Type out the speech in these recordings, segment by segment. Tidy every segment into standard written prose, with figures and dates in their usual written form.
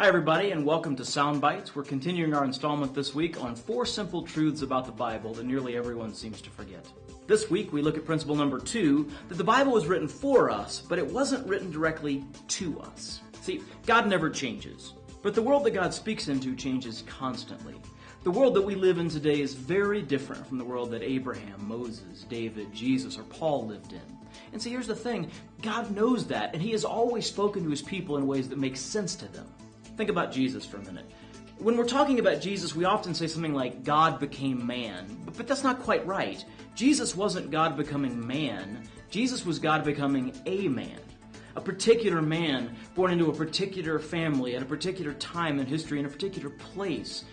Hi everybody, and welcome to Sound Bites. We're continuing our installment this week on 4 simple truths about the Bible that nearly everyone seems to forget. This week we look at principle number 2, that the Bible was written for us, but it wasn't written directly to us. See, God never changes, but the world that God speaks into changes constantly. The world that we live in today is very different from the world that Abraham, Moses, David, Jesus, or Paul lived in. And see, here's the thing, God knows that, and He has always spoken to His people in ways that make sense to them. Think about Jesus for a minute. When we're talking about Jesus, we often say something like, God became man. But that's not quite right. Jesus wasn't God becoming man. Jesus was God becoming a man. A particular man born into a particular family at a particular time in history in a particular place,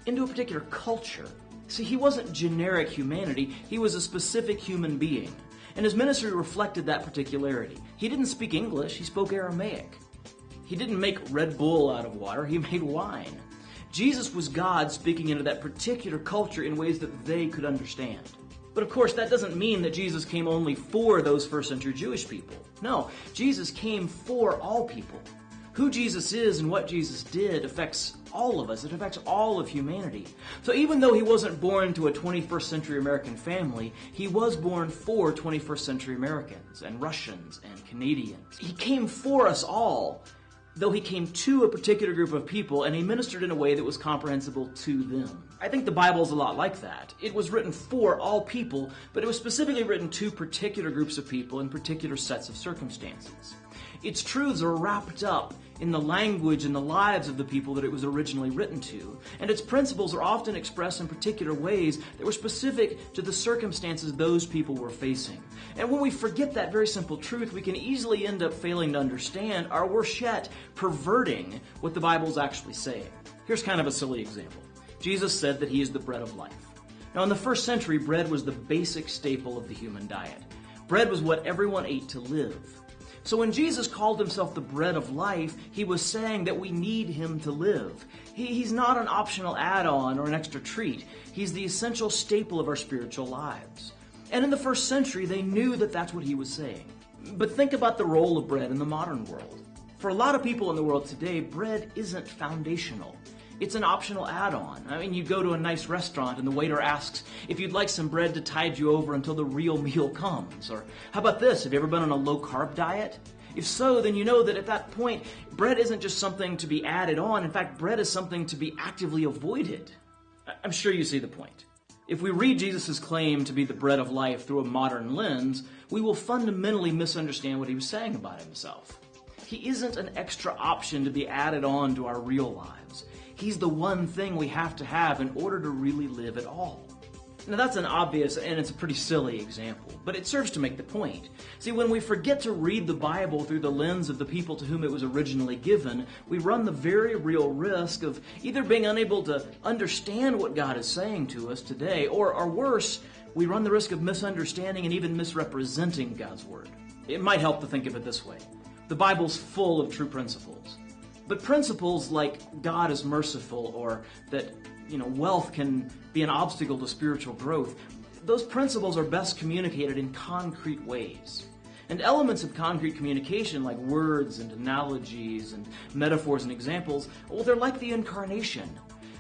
into a particular culture. See, He wasn't generic humanity. He was a specific human being. And His ministry reflected that particularity. He didn't speak English. He spoke Aramaic. He didn't make Red Bull out of water, He made wine. Jesus was God speaking into that particular culture in ways that they could understand. But of course, that doesn't mean that Jesus came only for those first century Jewish people. No, Jesus came for all people. Who Jesus is and what Jesus did affects all of us. It affects all of humanity. So even though He wasn't born to a 21st century American family, He was born for 21st century Americans and Russians and Canadians. He came for us all, though He came to a particular group of people, and He ministered in a way that was comprehensible to them. I think the Bible is a lot like that. It was written for all people, but it was specifically written to particular groups of people in particular sets of circumstances. Its truths are wrapped up in the language and the lives of the people that it was originally written to, and its principles are often expressed in particular ways that were specific to the circumstances those people were facing. And when we forget that very simple truth, we can easily end up failing to understand, or worse yet, perverting what the Bible is actually saying. Here's kind of a silly example. Jesus said that He is the bread of life. Now, in the first century, bread was the basic staple of the human diet. Bread was what everyone ate to live. So when Jesus called Himself the bread of life, He was saying that we need Him to live. He's not an optional add-on or an extra treat. He's the essential staple of our spiritual lives. And in the first century, they knew that that's what He was saying. But think about the role of bread in the modern world. For a lot of people in the world today, bread isn't foundational. It's an optional add-on. I mean, you go to a nice restaurant and the waiter asks if you'd like some bread to tide you over until the real meal comes. Or how about this? Have you ever been on a low-carb diet? If so, then you know that at that point, bread isn't just something to be added on. In fact, bread is something to be actively avoided. I'm sure you see the point. If we read Jesus' claim to be the bread of life through a modern lens, we will fundamentally misunderstand what He was saying about Himself. He isn't an extra option to be added on to our real lives. He's the one thing we have to have in order to really live at all. Now that's an obvious and it's a pretty silly example, but it serves to make the point. See, when we forget to read the Bible through the lens of the people to whom it was originally given, we run the very real risk of either being unable to understand what God is saying to us today, or worse, we run the risk of misunderstanding and even misrepresenting God's Word. It might help to think of it this way. The Bible's full of true principles. But principles like God is merciful or that, wealth can be an obstacle to spiritual growth, those principles are best communicated in concrete ways. And elements of concrete communication like words and analogies and metaphors and examples, well, they're like the incarnation.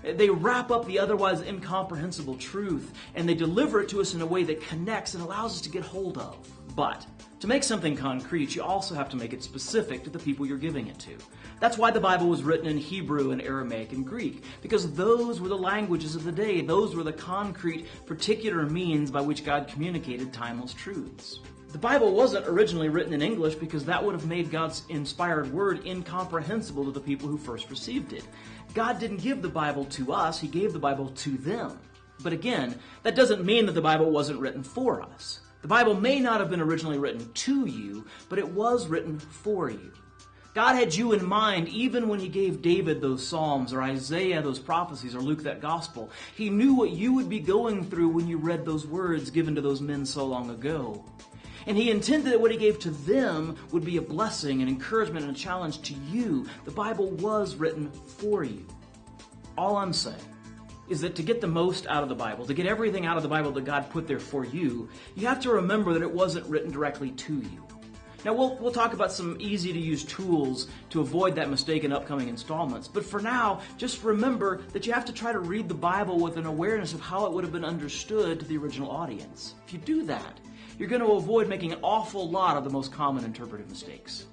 They wrap up the otherwise incomprehensible truth and they deliver it to us in a way that connects and allows us to get hold of. But to make something concrete, you also have to make it specific to the people you're giving it to. That's why the Bible was written in Hebrew and Aramaic and Greek, because those were the languages of the day. Those were the concrete, particular means by which God communicated timeless truths. The Bible wasn't originally written in English because that would have made God's inspired word incomprehensible to the people who first received it. God didn't give the Bible to us, He gave the Bible to them. But again, that doesn't mean that the Bible wasn't written for us. The Bible may not have been originally written to you, but it was written for you. God had you in mind even when He gave David those Psalms, or Isaiah those prophecies, or Luke that gospel. He knew what you would be going through when you read those words given to those men so long ago. And He intended that what He gave to them would be a blessing, an encouragement, and a challenge to you. The Bible was written for you. All I'm saying is that to get the most out of the Bible, to get everything out of the Bible that God put there for you, you have to remember that it wasn't written directly to you. Now, we'll talk about some easy-to-use tools to avoid that mistake in upcoming installments. But for now, just remember that you have to try to read the Bible with an awareness of how it would have been understood to the original audience. If you do that, you're going to avoid making an awful lot of the most common interpretive mistakes.